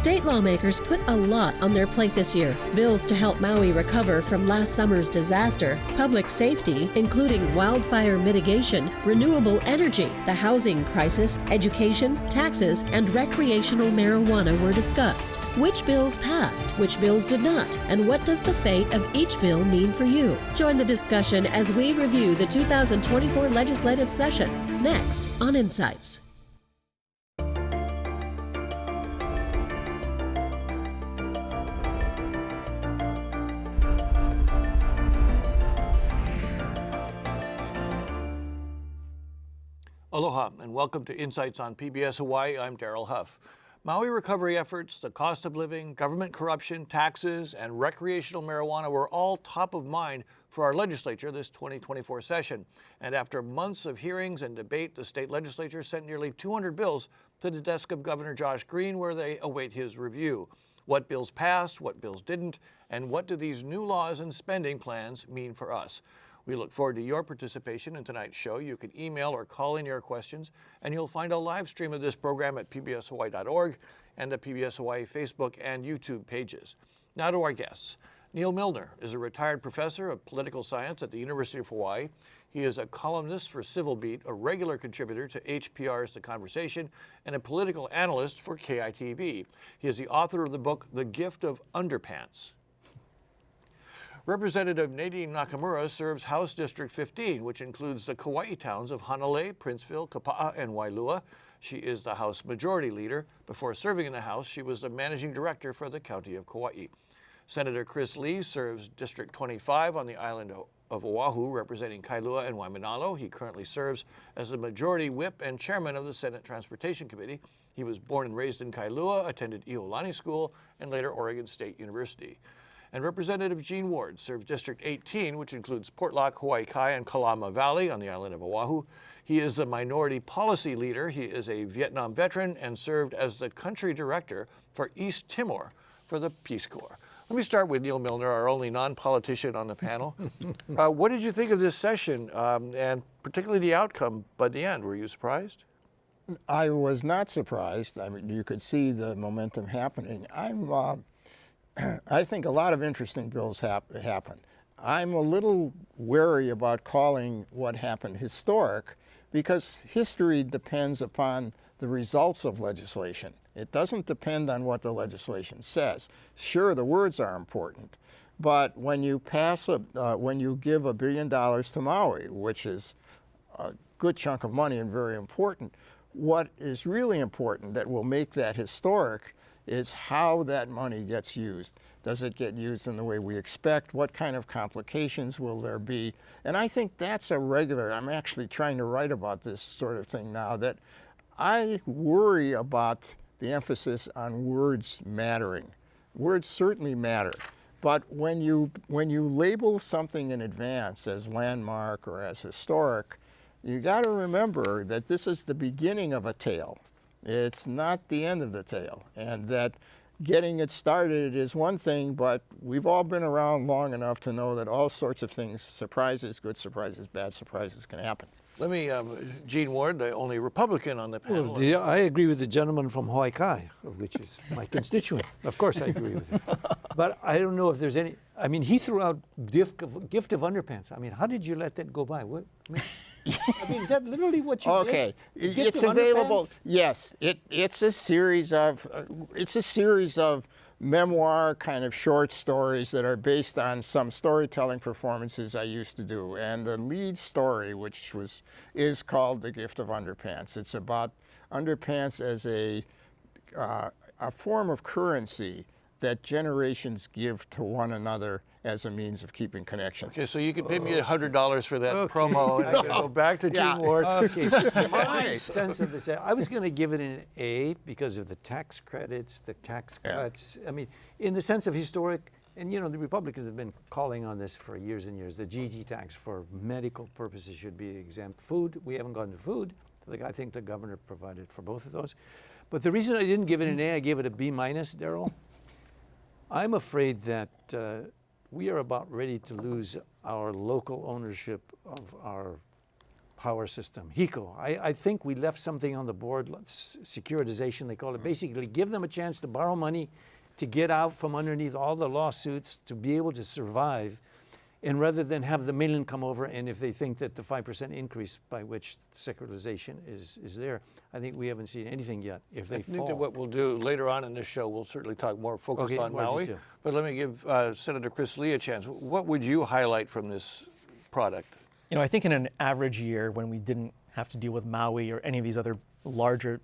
State lawmakers put a lot on their plate this year. Bills to help Maui recover from last summer's disaster, public safety, including wildfire mitigation, renewable energy, the housing crisis, education, taxes, and recreational marijuana were discussed. Which bills passed, which bills did not, and what does the fate of each bill mean for you? Join the discussion as we review the 2024 legislative session, next on Insights. Aloha and welcome to Insights on PBS Hawaii. I'm Darrell Huff. Maui recovery efforts, the cost of living, government corruption, taxes, and recreational marijuana were all top of mind for our legislature this 2024 session. And after months of hearings and debate, the state legislature sent nearly 200 bills to the desk of Governor Josh Green, where they await his review. What bills passed, what bills didn't, and what do these new laws and spending plans mean for us? We look forward to your participation in tonight's show. You can email or call in your questions, and you'll find a live stream of this program at pbshawaii.org and the PBS Hawaii Facebook and YouTube pages. Now to our guests. Neal Milner is a retired professor of political science at the University of Hawaii. He is a columnist for Civil Beat, a regular contributor to HPR's The Conversation, and a political analyst for KITV. He is the author of the book, The Gift of Underpants. Representative Nadine Nakamura serves House District 15, which includes the Kauai towns of Hanalei, Princeville, Kapaʻa, and Wailua. She is the House Majority Leader. Before serving in the House, she was the Managing Director for the County of Kauai. Senator Chris Lee serves District 25 on the island of Oahu, representing Kailua and Waimānalo. He currently serves as the Majority Whip and Chairman of the Senate Transportation Committee. He was born and raised in Kailua, attended Iolani School, and later Oregon State University. And Representative Gene Ward serves District 18, which includes Portlock, Hawaii Kai, and Kalama Valley on the island of Oahu. He is the Minority Policy Leader. He is a Vietnam veteran and served as the Country Director for East Timor for the Peace Corps. Let me start with Neal Milner, our only non-politician on the panel. What did you think of this session, and particularly the outcome by the end? Were you surprised? I was not surprised. I mean, you could see the momentum happening. I think a lot of interesting bills happen. I'm a little wary about calling what happened historic because history depends upon the results of legislation. It doesn't depend on what the legislation says. Sure, the words are important, but when you when you give $1 billion to Maui, which is a good chunk of money and very important, what is really important that will make that historic is how that money gets used. Does it get used in the way we expect? What kind of complications will there be? And I think that's a regular, I'm actually trying to write about this sort of thing now, that I worry about the emphasis on words mattering. Words certainly matter, but when you label something in advance as landmark or as historic, you got to remember that this is the beginning of a tale. It's not the end of the tale, and that getting it started is one thing, but we've all been around long enough to know that all sorts of things, surprises, good surprises, bad surprises, can happen. Let me, Gene Ward, the only Republican on the panel. Well, I agree with the gentleman from Hawaii Kai, which is my constituent. Of course I agree with him. But I don't know if there's any, I mean, he threw out gift of underpants. I mean, how did you let that go by? What, I mean, is that literally what you did? Okay, it's available. Yes, it's a series of memoir kind of short stories that are based on some storytelling performances I used to do. And the lead story, which is called The Gift of Underpants. It's about underpants as a form of currency that generations give to one another as a means of keeping connection. Okay, so you can pay me $100 for that promo, and I can go back to Gene Ward. Okay, my sense of this, I was going to give it an A because of the tax credits, the tax cuts. I mean, in the sense of historic, and you know, the Republicans have been calling on this for years and years. The GT tax for medical purposes should be exempt. Food, we haven't gone to food. I think the governor provided for both of those. But the reason I didn't give it an A, I gave it a B minus, Darrell. I'm afraid that we are about ready to lose our local ownership of our power system. HECO, I think we left something on the board, securitization they call it. Basically give them a chance to borrow money to get out from underneath all the lawsuits, to be able to survive. And rather than have the mainland come over, and if they think that the 5% increase by which securitization is there, I think we haven't seen anything yet. If they fall. I think that what we'll do later on in this show, we'll certainly talk more focused on Maui. But let me give Senator Chris Lee a chance. What would you highlight from this product? You know, I think in an average year when we didn't have to deal with Maui or any of these other larger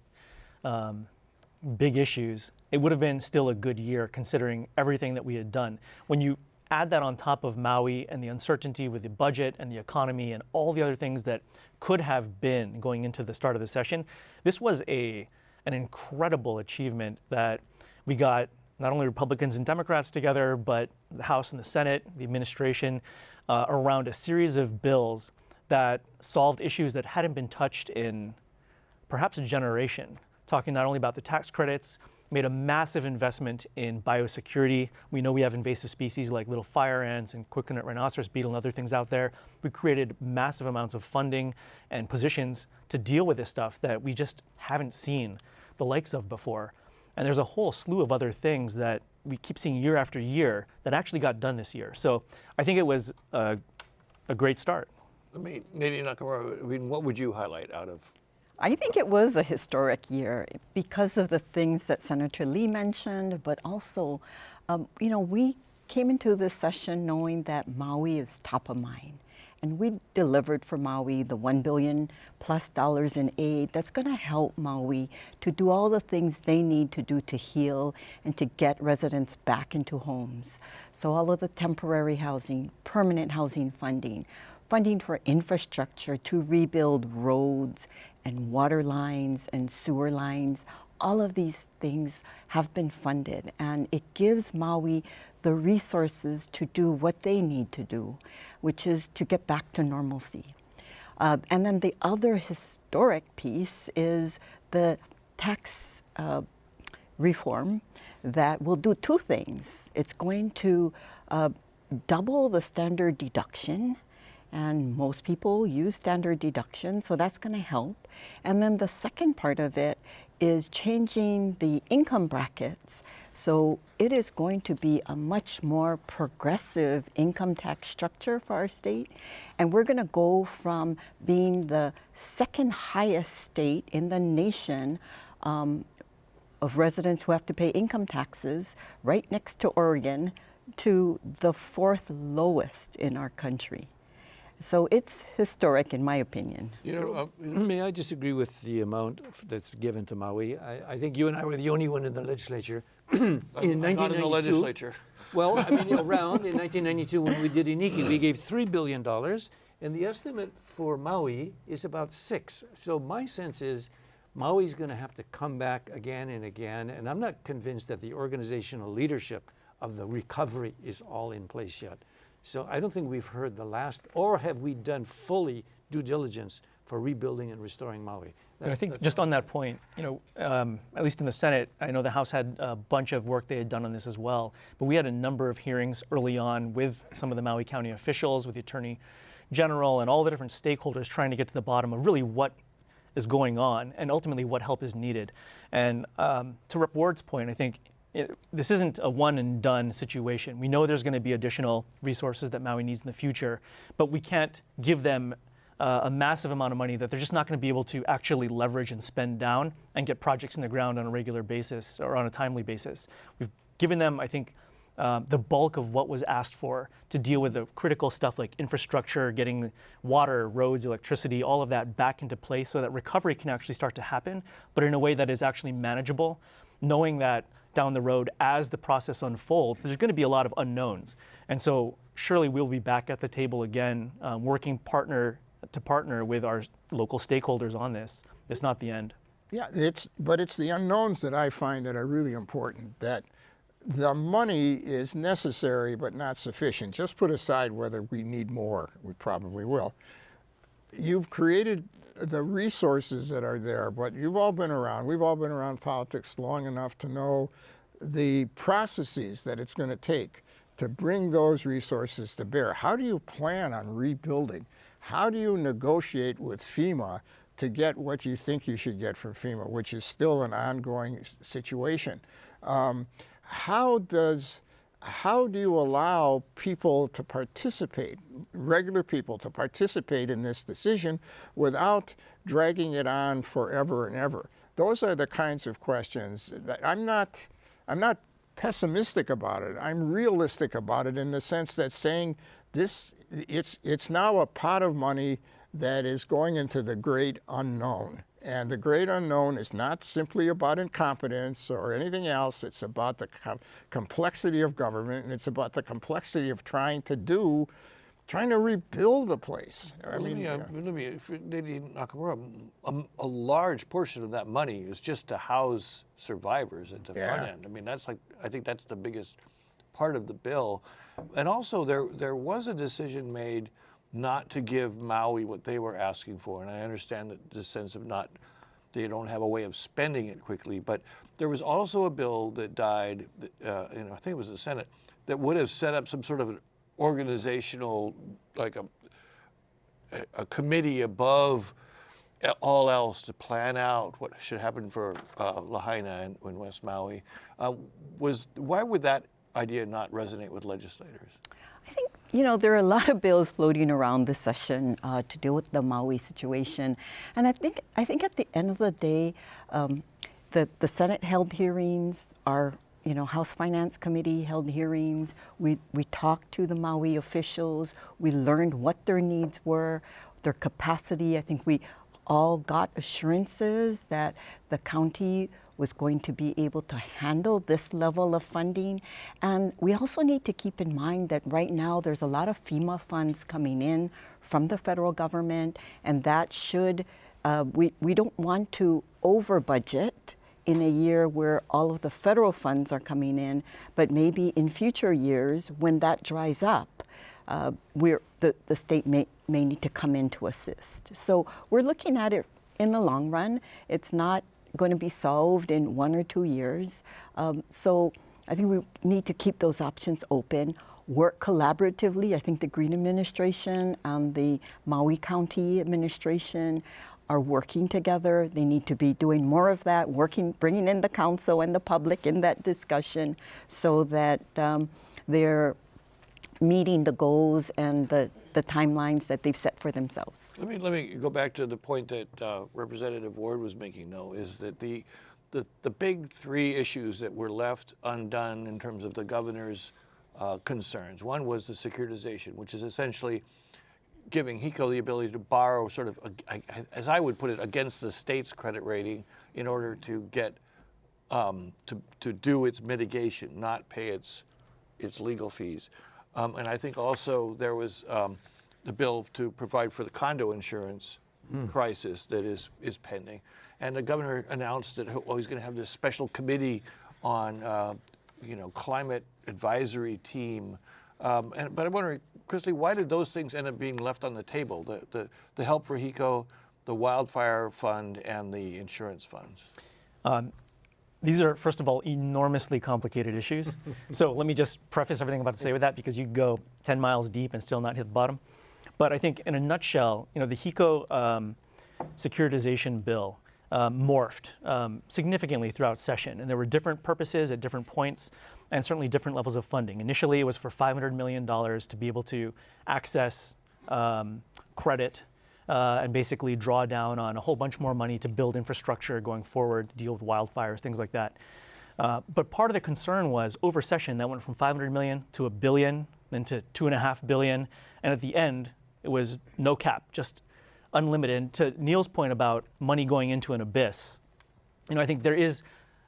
big issues, it would have been still a good year considering everything that we had done. When you add that on top of Maui and the uncertainty with the budget and the economy and all the other things that could have been going into the start of the session, this was an incredible achievement that we got not only Republicans and Democrats together, but the House and the Senate, the administration, around a series of bills that solved issues that hadn't been touched in perhaps a generation. Talking not only about the tax credits, made a massive investment in biosecurity. We know we have invasive species like little fire ants and coconut rhinoceros beetle and other things out there. We created massive amounts of funding and positions to deal with this stuff that we just haven't seen the likes of before. And there's a whole slew of other things that we keep seeing year after year that actually got done this year. So I think it was a great start. Nadine Nakamura, I mean, what would you highlight out of? I think it was a historic year because of the things that Senator Lee mentioned, but also, you know, we came into this session knowing that Maui is top of mind. And we delivered for Maui the $1 billion plus in aid that's going to help Maui to do all the things they need to do to heal and to get residents back into homes. So all of the temporary housing, permanent housing funding, funding for infrastructure to rebuild roads and water lines and sewer lines. All of these things have been funded, and it gives Maui the resources to do what they need to do, which is to get back to normalcy. And then the other historic piece is the tax reform that will do two things. It's going to double the standard deduction, and most people use standard deduction, so that's going to help. And then the second part of it is changing the income brackets. So it is going to be a much more progressive income tax structure for our state. And we're going to go from being the second highest state in the nation of residents who have to pay income taxes, right next to Oregon, to the fourth lowest in our country. So it's historic, in my opinion. You know, may I disagree with the amount that's given to Maui? I think you and I were the only one in the legislature in 1992. Not in the legislature. Well, I mean, around in 1992 when we did Iniki, we gave $3 billion, and the estimate for Maui is about $6 billion. So my sense is Maui's going to have to come back again and again, and I'm not convinced that the organizational leadership of the recovery is all in place yet. So I don't think we've heard the last, or have we done fully due diligence for rebuilding and restoring Maui. And I think just on that point, you know, at least in the Senate, I know the House had a bunch of work they had done on this as well, but we had a number of hearings early on with some of the Maui County officials, with the Attorney General and all the different stakeholders trying to get to the bottom of really what is going on and ultimately what help is needed. And to Rep. Ward's point, I think this isn't a one and done situation. We know there's going to be additional resources that Maui needs in the future, but we can't give them a massive amount of money that they're just not going to be able to actually leverage and spend down and get projects in the ground on a regular basis or on a timely basis. We've given them, I think, the bulk of what was asked for to deal with the critical stuff like infrastructure, getting water, roads, electricity, all of that back into place so that recovery can actually start to happen, but in a way that is actually manageable, knowing that down the road as the process unfolds, there's going to be a lot of unknowns. And so surely we'll be back at the table again, working partner to partner with our local stakeholders on this. It's not the end. Yeah, but it's the unknowns that I find that are really important, that the money is necessary but not sufficient. Just put aside whether we need more, we probably will. You've created the resources that are there, but you've all been around, we've all been around politics long enough to know the processes that it's going to take to bring those resources to bear. How do you plan on rebuilding? how do you negotiate with FEMA to get what you think you should get from FEMA, which is still an ongoing situation? How do you allow people to participate, regular people to participate in this decision without dragging it on forever and ever? Those are the kinds of questions that I'm not pessimistic about it. I'm realistic about it in the sense that saying it's now a pot of money that is going into the great unknown. And the great unknown is not simply about incompetence or anything else. It's about the complexity of government, and it's about the complexity of trying to rebuild the place. Nadine Nakamura, a large portion of that money is just to house survivors at the front end. I mean, I think that's the biggest part of the bill. And also, there was a decision made not to give Maui what they were asking for. And I understand that the sense of they don't have a way of spending it quickly, but there was also a bill that died, I think it was the Senate, that would have set up some sort of an organizational, like a committee above all else to plan out what should happen for Lahaina in West Maui. Why would that idea not resonate with legislators? I think, there are a lot of bills floating around this session to deal with the Maui situation. And I think at the end of the day, the Senate held hearings, our House Finance Committee held hearings. We talked to the Maui officials. We learned what their needs were, their capacity. I think we all got assurances that the county was going to be able to handle this level of funding. And we also need to keep in mind that right now there's a lot of FEMA funds coming in from the federal government, and that should, we don't want to over budget in a year where all of the federal funds are coming in, but maybe in future years when that dries up, the state may need to come in to assist. So we're looking at it in the long run. It's not going to be solved in 1 or 2 years. So I think we need to keep those options open, work collaboratively. I think the Green administration and the Maui County administration are working together. They need to be doing more of that, bringing in the council and the public in that discussion so that they're meeting the goals and the timelines that they've set for themselves. Let me go back to the point that Representative Ward was making, though, is that the big 3 issues that were left undone in terms of the governor's concerns. One was the securitization, which is essentially giving HECO the ability to borrow sort of, as I would put it, against the state's credit rating in order to get, to do its mitigation, not pay its legal fees. And I think also there was the bill to provide for the condo insurance crisis that is pending. And the governor announced that he's going to have this special committee on, climate advisory team. But I'm wondering, Chrisley, why did those things end up being left on the table? The help for HECO, the wildfire fund, and the insurance funds? These are, first of all, enormously complicated issues. So let me just preface everything I'm about to say with that, because you can go 10 miles deep and still not hit the bottom. But I think in a nutshell, the HECO securitization bill morphed significantly throughout session. And there were different purposes at different points and certainly different levels of funding. Initially, it was for $500 million to be able to access credit and basically draw down on a whole bunch more money to build infrastructure going forward, deal with wildfires, things like that. But part of the concern was over session that went from $500 million to $1 billion, then to $2.5 billion, and at the end it was no cap, just unlimited. To Neal's point about money going into an abyss, I think there is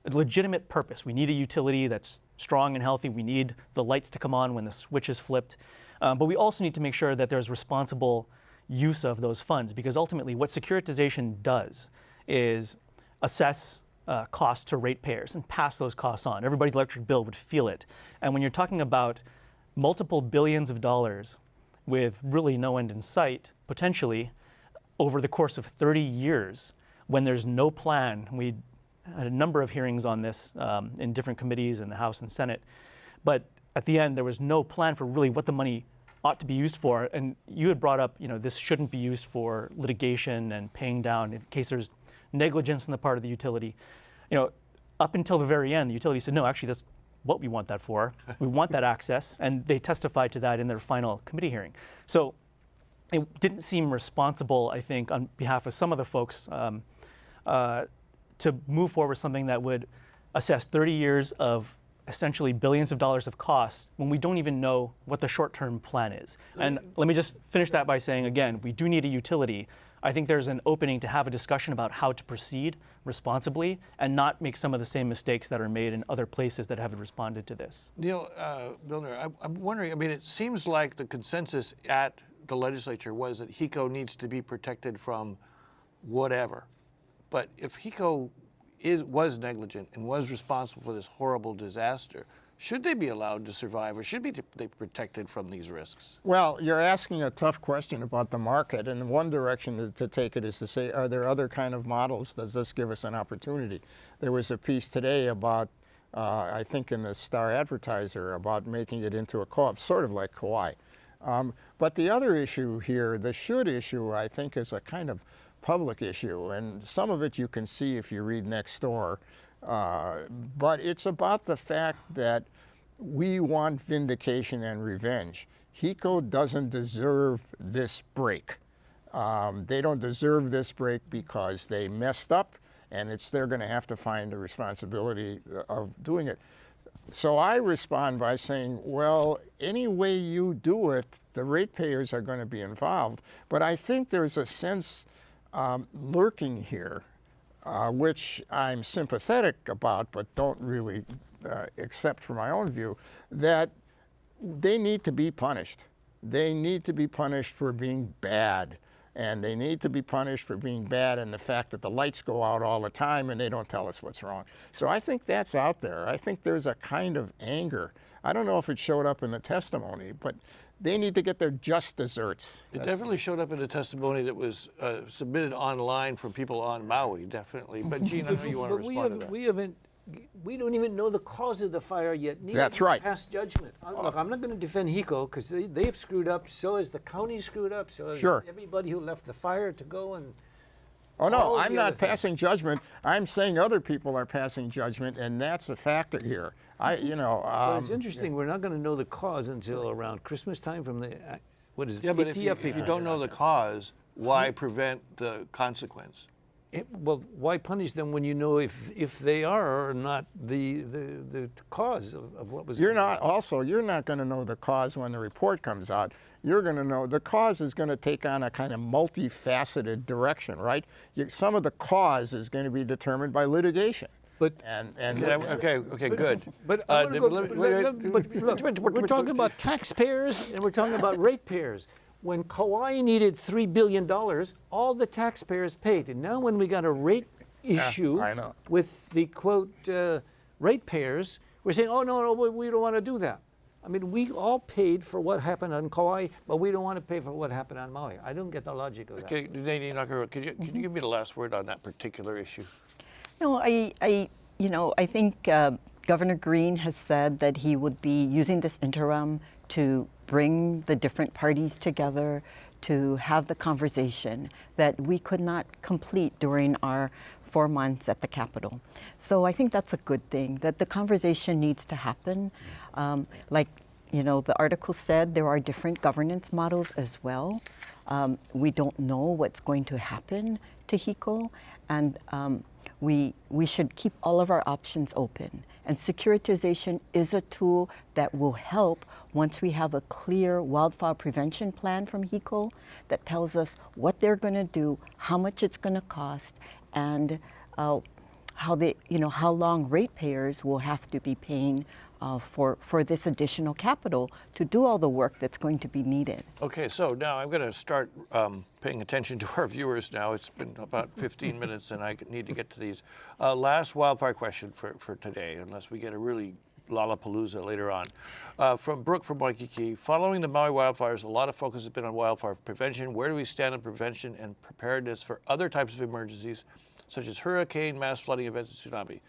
a legitimate purpose. We need a utility that's strong and healthy. We need the lights to come on when the switch is flipped, but we also need to make sure that there's responsible use of those funds, because ultimately what securitization does is assess costs to ratepayers and pass those costs on. Everybody's electric bill would feel it. And when you're talking about multiple billions of dollars with really no end in sight, potentially, over the course of 30 years, when there's no plan, we had a number of hearings on this in different committees in the House and Senate, but at the end there was no plan for really what the money ought to be used for. And you had brought up, this shouldn't be used for litigation and paying down in case there's negligence on the part of the utility. Up until the very end, the utility said, no, actually, that's what we want that for. We want that access, and they testified to that in their final committee hearing. So it didn't seem responsible, I think, on behalf of some of the folks to move forward with something that would assess 30 years of essentially billions of dollars of costs when we don't even know what the short-term plan is. And let me just finish that by saying, again, we do need a utility. I think there's an opening to have a discussion about how to proceed responsibly and not make some of the same mistakes that are made in other places that haven't responded to this. Neal, Milner, I'm wondering, it seems like the consensus at the legislature was that HECO needs to be protected from whatever. But if HECO was negligent and was responsible for this horrible disaster, should they be allowed to survive, or should they be protected from these risks? Well, you're asking a tough question about the market, and one direction to take it is to say, are there other kind of models? Does this give us an opportunity? There was a piece today about, I think in the Star Advertiser, about making it into a co-op, sort of like Kauai. But the other issue here, the should issue, I think is a kind of public issue, and some of it you can see if you read next door. But it's about the fact that we want vindication and revenge. HECO doesn't deserve this break. They don't deserve this break because they messed up, and they're going to have to find the responsibility of doing it. So I respond by saying, well, any way you do it, the ratepayers are going to be involved. But I think there's a sense lurking here, which I'm sympathetic about, but don't really accept for my own view, that they need to be punished. They need to be punished for being bad. And they need to be punished for being bad and the fact that the lights go out all the time and they don't tell us what's wrong. So I think that's out there. I think there's a kind of anger. I don't know if it showed up in the testimony, but they need to get their just desserts. It definitely showed up in the testimony that was submitted online from people on Maui, definitely. But Gene, I know you want to respond to that. We don't even know the cause of the fire yet. Neither That's right. Past judgment. Look, I'm not going to defend HECO because they've screwed up. So has the county screwed up. So has everybody who left the fire to go and. Oh no, I'm not passing judgment. I'm saying other people are passing judgment, and that's a factor here. But it's interesting. We're not going to know the cause until around Christmas time from the what is it? Yeah, but if you don't know the cause, why prevent the consequence? Well, why punish them when you know if they are or not the cause of what was? You're not going to know the cause when the report comes out. You're going to know the cause is going to take on a kind of multifaceted direction, right? Some of the cause is going to be determined by litigation. But okay, good. But look, we're talking about taxpayers and we're talking about ratepayers. When Kauai needed $3 billion, all the taxpayers paid. And now when we got a rate issue with the, quote, ratepayers, we're saying, oh, no, we don't want to do that. I mean, we all paid for what happened on Kauai, but we don't want to pay for what happened on Maui. I don't get the logic of that. Okay, Nadine, can you give me the last word on that particular issue? No, I think Governor Green has said that he would be using this interim to bring the different parties together to have the conversation that we could not complete during our 4 months at the Capitol. So I think that's a good thing, that the conversation needs to happen. The article said there are different governance models as well. We don't know what's going to happen to HECO, and we should keep all of our options open. And securitization is a tool that will help once we have a clear wildfire prevention plan from HECO that tells us what they're going to do, how much it's going to cost, and how long ratepayers will have to be paying for this additional capital to do all the work that's going to be needed. Okay, so now I'm going to start paying attention to our viewers now. It's been about 15 minutes and I need to get to these. Last wildfire question for today, unless we get a really Lollapalooza later on. From Brooke from Waikiki, following the Maui wildfires, a lot of focus has been on wildfire prevention. Where do we stand on prevention and preparedness for other types of emergencies, such as hurricane, mass flooding events, and tsunami?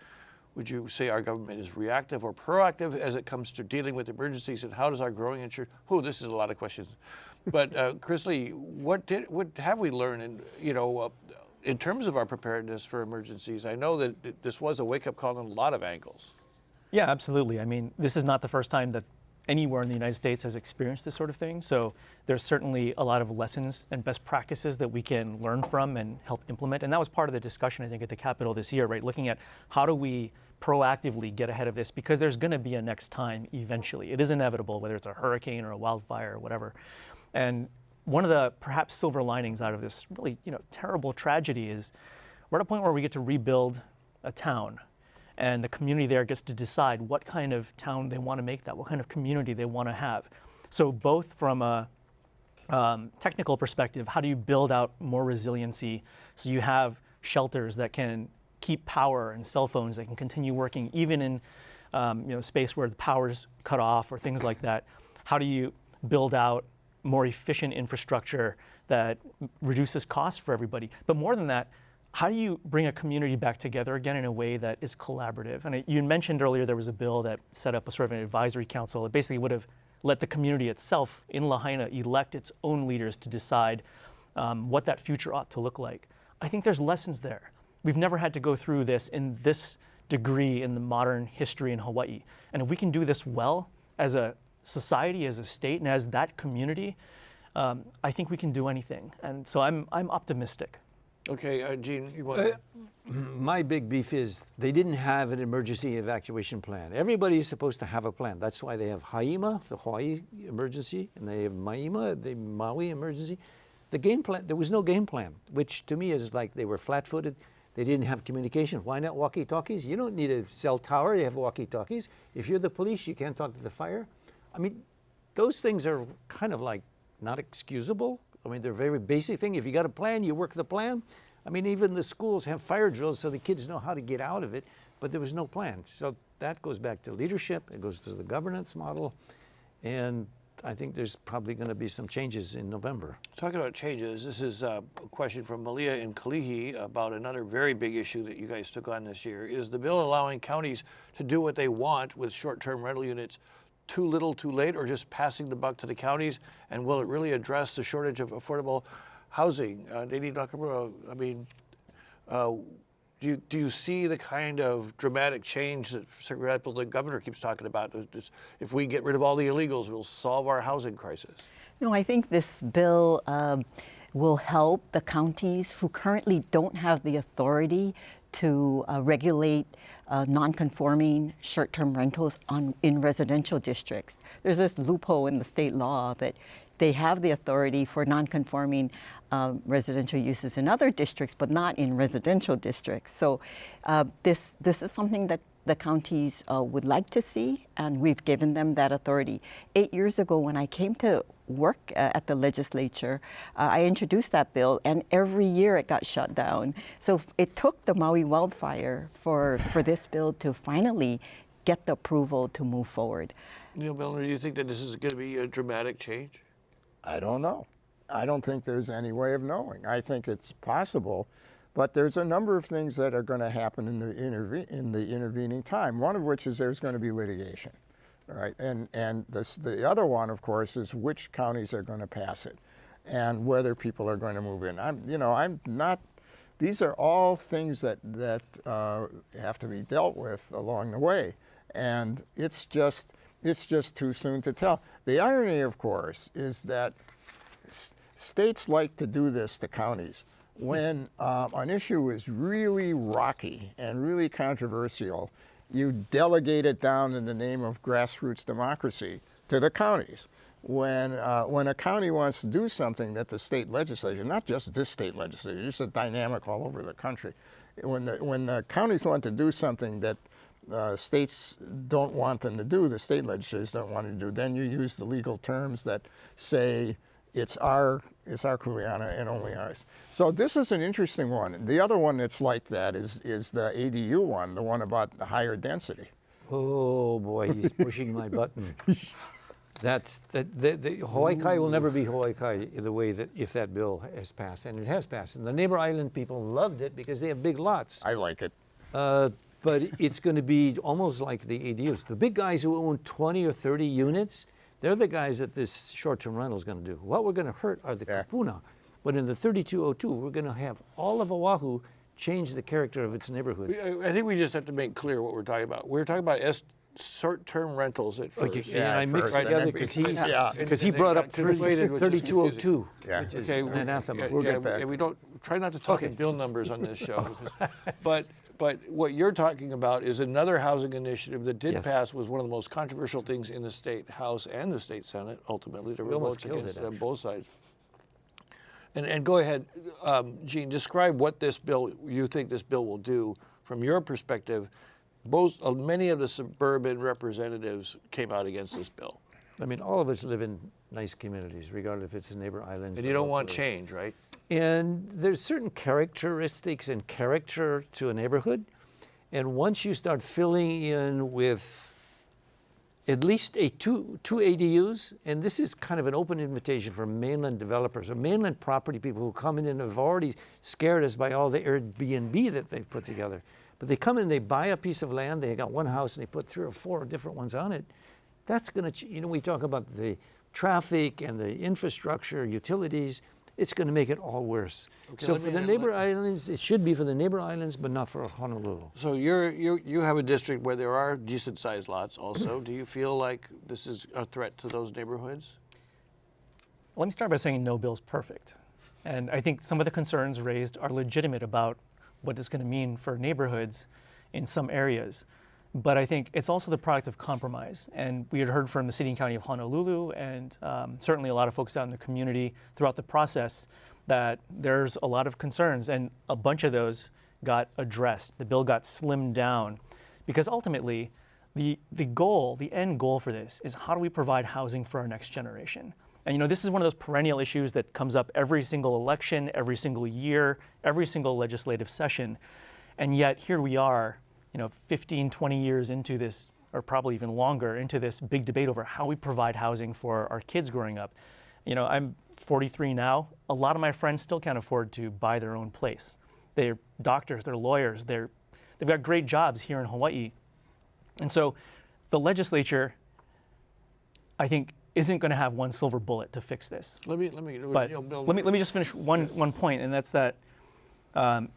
Would you say our government is reactive or proactive as it comes to dealing with emergencies, and how does our growing insurance? Oh, this is a lot of questions. But Chris Lee, what have we learned in terms of our preparedness for emergencies? I know that this was a wake-up call on a lot of angles. Yeah, absolutely. I mean, this is not the first time that anywhere in the United States has experienced this sort of thing. So there's certainly a lot of lessons and best practices that we can learn from and help implement. And that was part of the discussion, I think, at the Capitol this year, right? Looking at how do we proactively get ahead of this, because there's going to be a next time eventually. It is inevitable, whether it's a hurricane or a wildfire or whatever. And one of the perhaps silver linings out of this really, terrible tragedy is we're at a point where we get to rebuild a town, and the community there gets to decide what kind of town they want to make that, what kind of community they want to have. So both from a technical perspective, how do you build out more resiliency so you have shelters that can keep power and cell phones that can continue working even in space where the power's cut off or things like that? How do you build out more efficient infrastructure that reduces costs for everybody? But more than that, how do you bring a community back together again in a way that is collaborative? And you mentioned earlier there was a bill that set up a sort of an advisory council. It basically would have let the community itself in Lahaina elect its own leaders to decide what that future ought to look like. I think there's lessons there. We've never had to go through this in this degree in the modern history in Hawaii. And if we can do this well as a society, as a state, and as that community, I think we can do anything. And so I'm optimistic. Okay, Gene, you want My big beef is they didn't have an emergency evacuation plan. Everybody is supposed to have a plan. That's why they have HAIMA, the Hawaii emergency, and they have MAIMA, the Maui emergency. The game plan, there was no game plan, which to me is like they were flat-footed. They didn't have communication. Why not walkie-talkies? You don't need a cell tower, you have walkie-talkies. If you're the police, you can't talk to the fire. I mean, those things are kind of like not excusable. I mean, they're a very basic thing. If you got a plan, you work the plan. I mean, even the schools have fire drills so the kids know how to get out of it, but there was no plan. So that goes back to leadership. It goes to the governance model. And I think there's probably going to be some changes in November. Talking about changes, this is a question from Malia in Kalihi about another very big issue that you guys took on this year. Is the bill allowing counties to do what they want with short-term rental units too little, too late, or just passing the buck to the counties? And will it really address the shortage of affordable housing? Nadine, Nakamura, I mean, do you see the kind of dramatic change that, for example, the governor keeps talking about? If we get rid of all the illegals, we'll solve our housing crisis. No, I think this bill will help the counties who currently don't have the authority to regulate non-conforming short-term rentals in residential districts. There's this loophole in the state law that they have the authority for non-conforming residential uses in other districts, but not in residential districts. So this is something that the counties would like to see, and we've given them that authority. 8 years ago, when I came to work at the legislature, I introduced that bill, and every year it got shut down. So it took the Maui wildfire for this bill to finally get the approval to move forward. Neal Milner, do you think that this is going to be a dramatic change? I don't know. I don't think there's any way of knowing. I think it's possible, but there's a number of things that are going to happen in the intervening time, one of which is there's going to be litigation. All right, and the other one, of course, is which counties are going to pass it, and whether people are going to move in. I'm not. These are all things that have to be dealt with along the way, and it's just too soon to tell. The irony, of course, is that states like to do this to counties when an issue is really rocky and really controversial. You delegate it down in the name of grassroots democracy to the counties. When a county wants to do something that the state legislature, not just this state legislature, it's a dynamic all over the country. When the counties want to do something that states don't want them to do, the state legislatures don't want to do, then you use the legal terms that say it's our kuleana and only ours. So this is an interesting one. The other one that's like that is the ADU one, the one about the higher density. Oh boy, he's pushing my button. That's the Hawaii Kai will never be Hawaii Kai the way that if that bill has passed, and it has passed. And the neighbor island people loved it because they have big lots. I like it. but it's going to be almost like the ADUs. The big guys who own 20 or 30 units, they're the guys that this short-term rental is going to do. What we're going to hurt are the kapuna. But in the 3202, we're going to have all of Oahu change the character of its neighborhood. I think we just have to make clear what we're talking about. We're talking about short-term rentals at first. Okay, and I mixed together because he brought up 3202, which is an anathema. We'll get back. We don't try not to talk in bill numbers on this show. But what you're talking about is another housing initiative that did pass, was one of the most controversial things in the state House and the state Senate. Ultimately, there were votes against it on both sides. And go ahead, Gene, describe what this bill, you think this bill will do from your perspective. Many of the suburban representatives came out against this bill. I mean, all of us live in nice communities, regardless if it's in neighbor islands. And you don't want change, right? And there's certain characteristics and character to a neighborhood. And once you start filling in with at least two ADUs, and this is kind of an open invitation for mainland developers or mainland property people who come in and have already scared us by all the Airbnb that they've put together. But they come in, they buy a piece of land, they got one house, and they put 3 or 4 different ones on it. That's going to, we talk about the traffic and the infrastructure, utilities, it's going to make it all worse. Okay, so for the neighbor islands, it should be for the neighbor islands, but not for Honolulu. So you have a district where there are decent-sized lots also. Do you feel like this is a threat to those neighborhoods? Let me start by saying no bill's perfect. And I think some of the concerns raised are legitimate about what it's going to mean for neighborhoods in some areas. But I think it's also the product of compromise. And we had heard from the city and county of Honolulu and certainly a lot of folks out in the community throughout the process that there's a lot of concerns, and a bunch of those got addressed. The bill got slimmed down because ultimately the end goal for this is how do we provide housing for our next generation? And this is one of those perennial issues that comes up every single election, every single year, every single legislative session. And yet here we are, 15, 20 years into this, or probably even longer, into this big debate over how we provide housing for our kids growing up. I'm 43 now. A lot of my friends still can't afford to buy their own place. They're doctors, they're lawyers, they've got great jobs here in Hawaii. And so the legislature, I think, isn't going to have one silver bullet to fix this. Let me just finish one point, and that's that the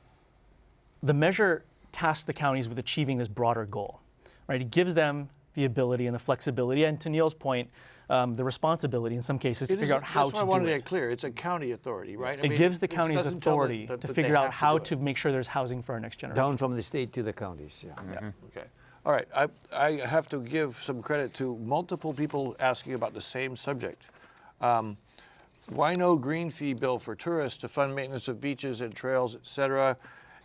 measure tasks the counties with achieving this broader goal, right? It gives them the ability and the flexibility, and to Neal's point, the responsibility in some cases to figure out how to do it. That's why I wanted to get clear. It's a county authority, right? It gives the counties authority to figure out how to make sure there's housing for our next generation. Down from the state to the counties, yeah. Mm-hmm. Okay. All right, I have to give some credit to multiple people asking about the same subject. Why no green fee bill for tourists to fund maintenance of beaches and trails, etc.?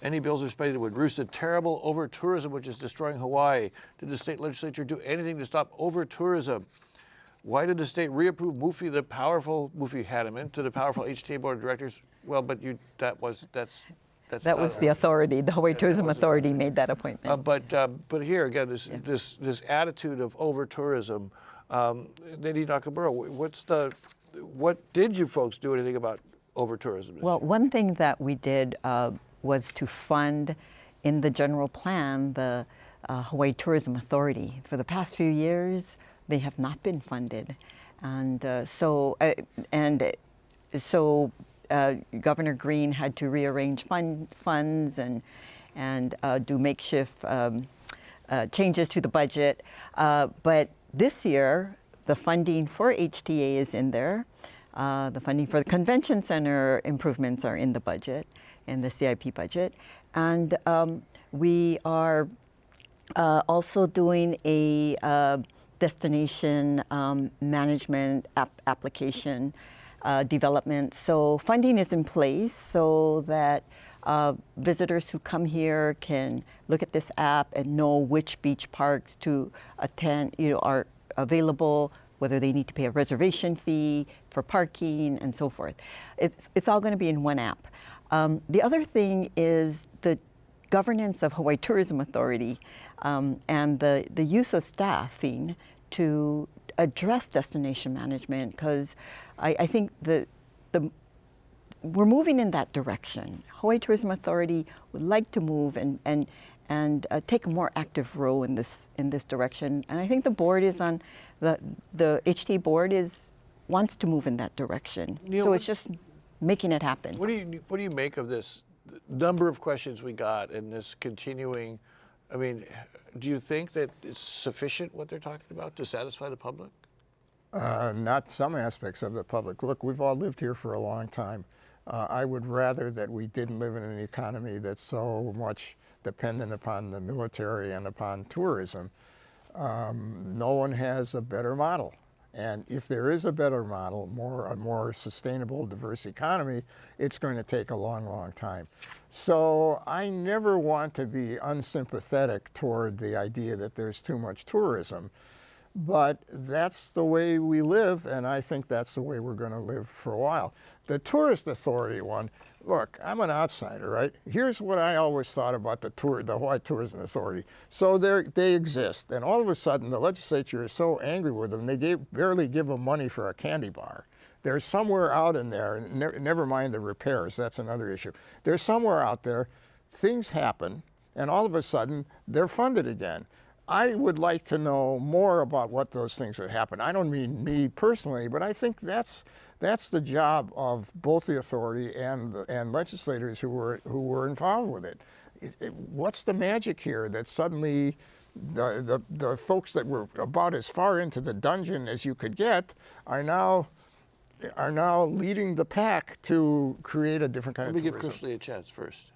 Any bills are spending that would roost a terrible over-tourism which is destroying Hawaii. Did the state legislature do anything to stop over-tourism? Why did the state reapprove Mufi Hanneman to the powerful HTA board of directors? Well, but that was the authority. The Hawaii Tourism Authority made that appointment. But here again, this attitude of over-tourism. Nadine Nakamura, what did you folks do anything about over-tourism? Well, one thing that we did was to fund in the general plan the Hawaii Tourism Authority. For the past few years, they have not been funded, and so Governor Green had to rearrange funds and do makeshift changes to the budget. But this year, the funding for HTA is in there. The funding for the convention center improvements are in the budget, in the CIP budget. And we are also doing a destination management application development. So funding is in place so that visitors who come here can look at this app and know which beach parks to attend, are available, whether they need to pay a reservation fee for parking and so forth. It's all going to be in one app. The other thing is the governance of Hawaii Tourism Authority and the use of staffing to address destination management, because I think we're moving in that direction. Hawaii Tourism Authority would like to move and and take a more active role in this direction. And I think the board is on the HT board wants to move in that direction. Neal, so it's just making it happen. What do you make of this number of questions we got and this continuing? I mean, do you think that it's sufficient what they're talking about to satisfy the public? Not some aspects of the public. Look, we've all lived here for a long time. I would rather that we didn't live in an economy that's so much dependent upon the military and upon tourism. No one has a better model. And if there is a better model, a more sustainable, diverse economy, it's going to take a long, long time. So I never want to be unsympathetic toward the idea that there's too much tourism. But that's the way we live, and I think that's the way we're going to live for a while. The tourist authority one, look, I'm an outsider, right? Here's what I always thought about the Hawaii Tourism Authority. So they exist, and all of a sudden the legislature is so angry with them, they barely give them money for a candy bar. They're somewhere out in there, and never mind the repairs, that's another issue. They're somewhere out there, things happen, and all of a sudden they're funded again. I would like to know more about what those things would happen. I don't mean me personally, but I think that's the job of both the authority and legislators who were involved with it. What's the magic here that suddenly the folks that were about as far into the dungeon as you could get are now leading the pack to create a different kind of tourism? Let me give Chris Lee a chance first.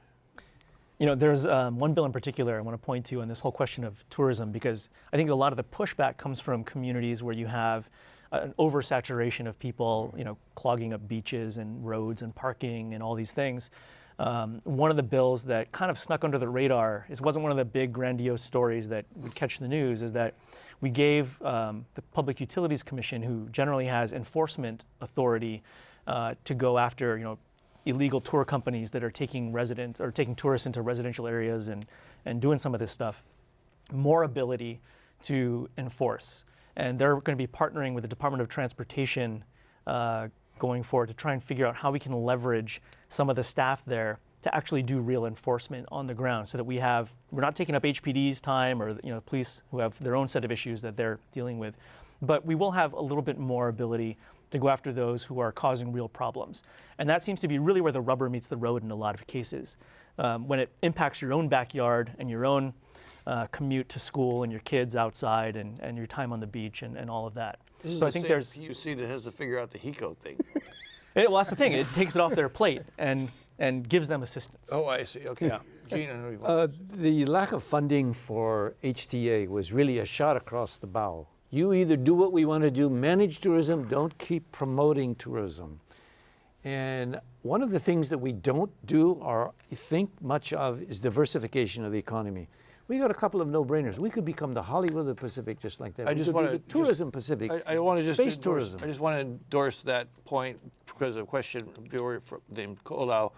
You know, there's one bill in particular I want to point to on this whole question of tourism, because I think a lot of the pushback comes from communities where you have an oversaturation of people, you know, clogging up beaches and roads and parking and all these things. One of the bills that kind of snuck under the radar, it wasn't one of the big grandiose stories that would catch the news, is that we gave the Public Utilities Commission, who generally has enforcement authority, to go after, you know, illegal tour companies that are taking residents or taking tourists into residential areas and doing some of this stuff, more ability to enforce. And they're going to be partnering with the Department of Transportation going forward to try and figure out how we can leverage some of the staff there to actually do real enforcement on the ground, so that we're not taking up HPD's time or, you know, police who have their own set of issues that they're dealing with, but we will have a little bit more ability to go after those who are causing real problems. And that seems to be really where the rubber meets the road in a lot of cases. When it impacts your own backyard and your own commute to school and your kids outside and your time on the beach and all of that. So I think there's PUC that has to figure out the HECO thing. Well, that's the thing. It takes it off their plate and gives them assistance. Oh, I see. Okay. Yeah. Gene, I know you want The lack of funding for HTA was really a shot across the bow. You either do what we want to do, manage tourism, don't keep promoting tourism. And one of the things that we don't do or think much of is diversification of the economy. We got a couple of no-brainers. We could become the Hollywood of the Pacific just like that. I just want to tourism Pacific. I want to just space endorse, tourism. I just want to endorse that point because of a question viewer named Kolau.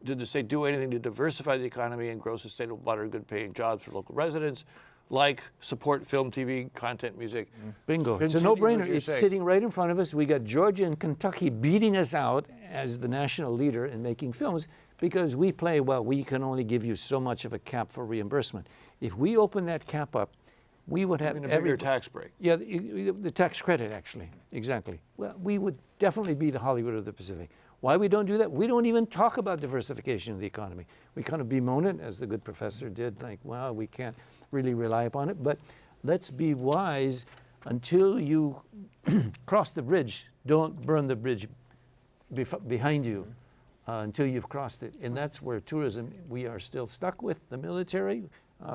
Did they say do anything to diversify the economy and grow sustainable, modern, good-paying jobs for local residents, like support film, TV, content, music? Bingo. It's a Continue no-brainer. what you're It's saying. sitting right in front of us. We got Georgia and Kentucky beating us out as the national leader in making films because we play, well, we can only give you so much of a cap for reimbursement. If we open that cap up, we would have a bigger tax break. Yeah, the tax credit, actually. Exactly. Well, we would definitely be the Hollywood of the Pacific. Why we don't do that? We don't even talk about diversification of the economy. We kind of bemoan it, as the good professor did, like, well, we can't really rely upon it. But let's be wise. Until you cross the bridge, don't burn the bridge behind you until you've crossed it. And that's where tourism, we are still stuck with the military.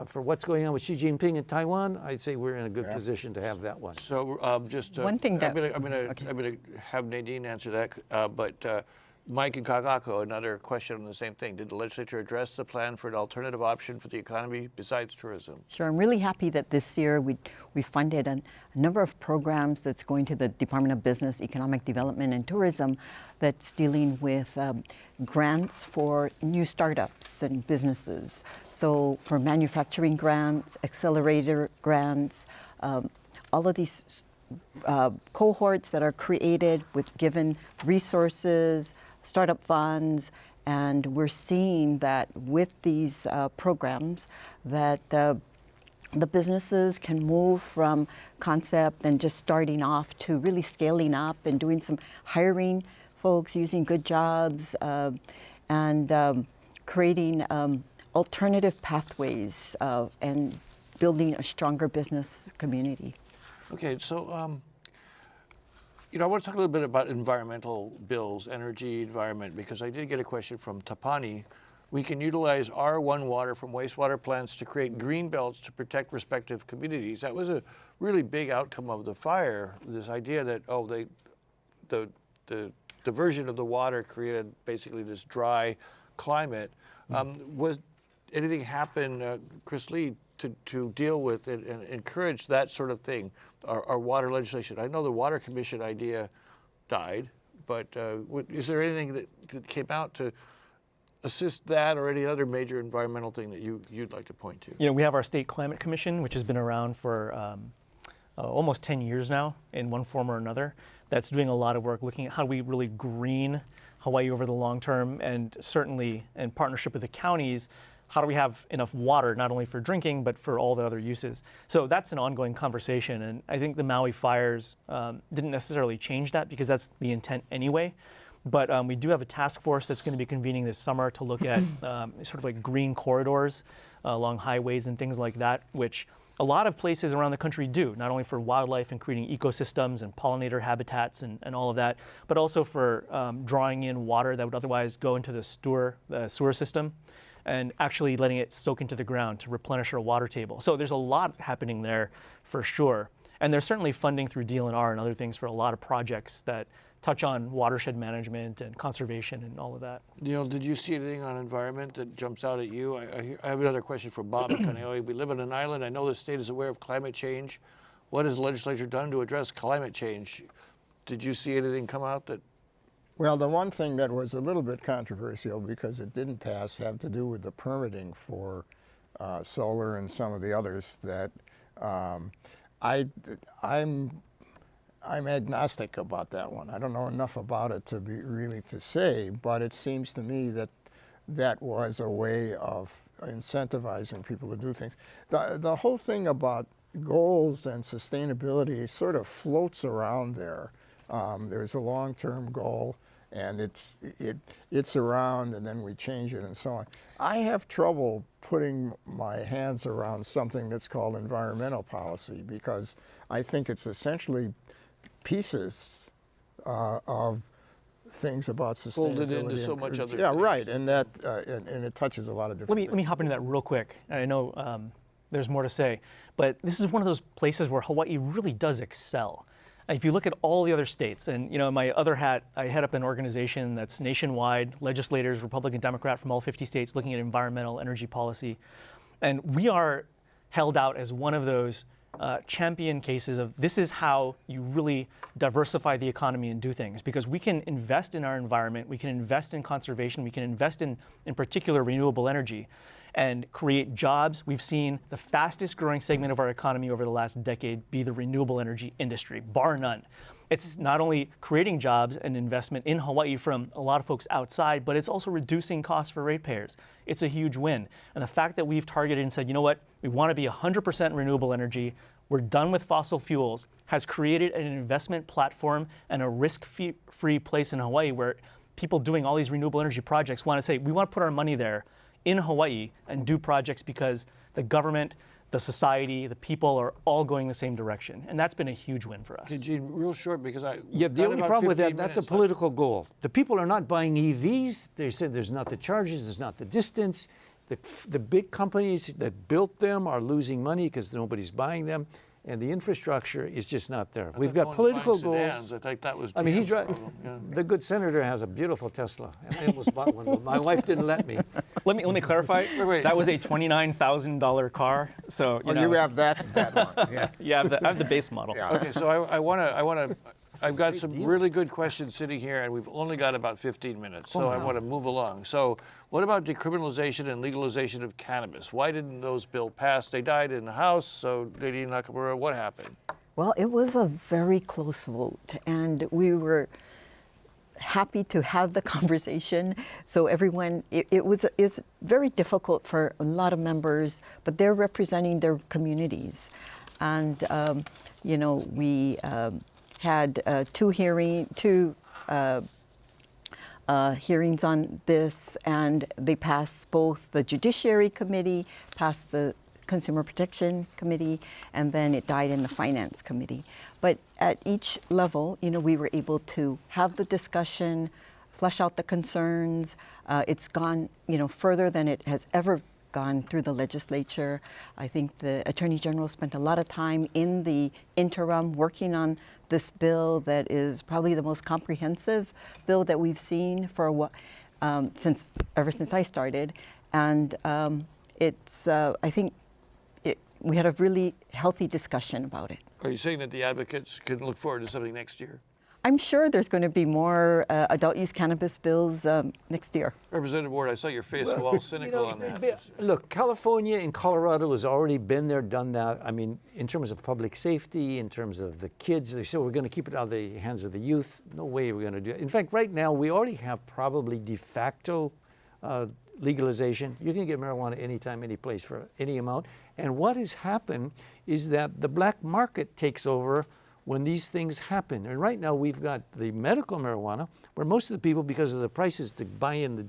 For what's going on with Xi Jinping in Taiwan, I'd say we're in a good position to have that one. So just One thing that I'm gonna have Nadine answer that, but Mike and Kakako, another question on the same thing. Did the legislature address the plan for an alternative option for the economy besides tourism? Sure. I'm really happy that this year we funded a number of programs that's going to the Department of Business, Economic Development, and Tourism that's dealing with grants for new startups and businesses. So for manufacturing grants, accelerator grants, all of these cohorts that are created with given resources, startup funds, And we're seeing that with these programs that the businesses can move from concept and just starting off to really scaling up and doing some hiring folks, using good jobs, and creating alternative pathways and building a stronger business community. Okay, so I want to talk a little bit about environmental bills, energy, environment, because I did get a question from Tapani. We can utilize R1 water from wastewater plants to create green belts to protect respective communities. That was a really big outcome of the fire, this idea that, the diversion of the water created basically this dry climate. Was anything happen, Chris Lee, to deal with it and encourage that sort of thing, our water legislation? I know the Water Commission idea died, but is there anything that came out to assist that or any other major environmental thing that you'd like to point to? We have our State Climate Commission, which has been around for almost 10 years now in one form or another. That's doing a lot of work looking at how we really green Hawaii over the long term, and certainly in partnership with the counties, how do we have enough water, not only for drinking, but for all the other uses? So that's an ongoing conversation, and I think the Maui fires didn't necessarily change that, because that's the intent anyway. But we do have a task force that's going to be convening this summer to look at sort of like green corridors along highways and things like that, which a lot of places around the country do, not only for wildlife and creating ecosystems and pollinator habitats and all of that, but also for drawing in water that would otherwise go into the sewer system, and actually letting it soak into the ground to replenish our water table. So there's a lot happening there for sure. And there's certainly funding through DLNR and other things for a lot of projects that touch on watershed management and conservation and all of that. Neal, did you see anything on environment that jumps out at you? I have another question for Bob at Kaneohe. We live on an island. I know the state is aware of climate change. What has the legislature done to address climate change? Did you see anything come out that? Well, the one thing that was a little bit controversial because it didn't pass had to do with the permitting for solar and some of the others that I'm agnostic about that one. I don't know enough about it to be really to say, but it seems to me that that was a way of incentivizing people to do things. The whole thing about goals and sustainability sort of floats around there. There's a long-term goal, and it's around, and then we change it and so on. I have trouble putting my hands around something that's called environmental policy, because I think it's essentially pieces of things about sustainability. Folded into so much other Yeah, things. right, and that and it touches a lot of different Let me hop into that real quick. I know there's more to say, but this is one of those places where Hawaii really does excel. If you look at all the other states, and my other hat, I head up an organization that's nationwide, legislators, Republican, Democrat from all 50 states looking at environmental energy policy. And we are held out as one of those champion cases of this is how you really diversify the economy and do things, because we can invest in our environment, we can invest in conservation, we can invest in particular renewable energy and create jobs. We've seen the fastest growing segment of our economy over the last decade be the renewable energy industry, bar none. It's not only creating jobs and investment in Hawaii from a lot of folks outside, but it's also reducing costs for ratepayers. It's a huge win. And the fact that we've targeted and said, you know what, we want to be 100% renewable energy, we're done with fossil fuels, has created an investment platform and a risk-free place in Hawaii where people doing all these renewable energy projects want to say, we want to put our money there in Hawaii and do projects because the government, the society, the people are all going the same direction. And that's been a huge win for us. Okay, Gene, real short, because Yeah, the only problem with that's a political goal. The people are not buying EVs. They said there's not the charges, there's not the distance. The big companies that built them are losing money because nobody's buying them. And the infrastructure is just not there. We've got political goals. I think that was. I mean, Dan's problem. Yeah. the good senator has a beautiful Tesla. I almost bought one, but my wife didn't let me. Let me clarify. Wait. That was a $29,000 car. So you have that one. Yeah. Yeah, I have the base model. Yeah. Okay, so I want to. I've got some really good questions sitting here, and we've only got about 15 minutes, so I want to move along. So, what about decriminalization and legalization of cannabis? Why didn't those bills pass? They died in the House. So, Nadine, Nakamura, what happened? Well, it was a very close vote, and we were happy to have the conversation. So everyone, it's very difficult for a lot of members, but they're representing their communities. And, you know, we had two hearings on this, and they passed both the Judiciary Committee, passed the Consumer Protection Committee, and then it died in the Finance Committee. But at each level, you know, we were able to have the discussion, flesh out the concerns. It's gone, you know, further than it has ever gone through the legislature. I think the Attorney General spent a lot of time in the interim working on this bill that is probably the most comprehensive bill that we've seen for ever since I started. And it's, I think, we had a really healthy discussion about it. Are you saying that the advocates can look forward to something next year? I'm sure there's going to be more adult use cannabis bills next year. Representative Ward, I saw your face go all cynical on that. Look, California and Colorado has already been there, done that. I mean, in terms of public safety, in terms of the kids, they said we're going to keep it out of the hands of the youth. No way we're going to do it. In fact, right now, we already have probably de facto legalization. You can get marijuana anytime, any place for any amount. And what has happened is that the black market takes over when these things happen. And right now we've got the medical marijuana, where most of the people, because of the prices to buy in the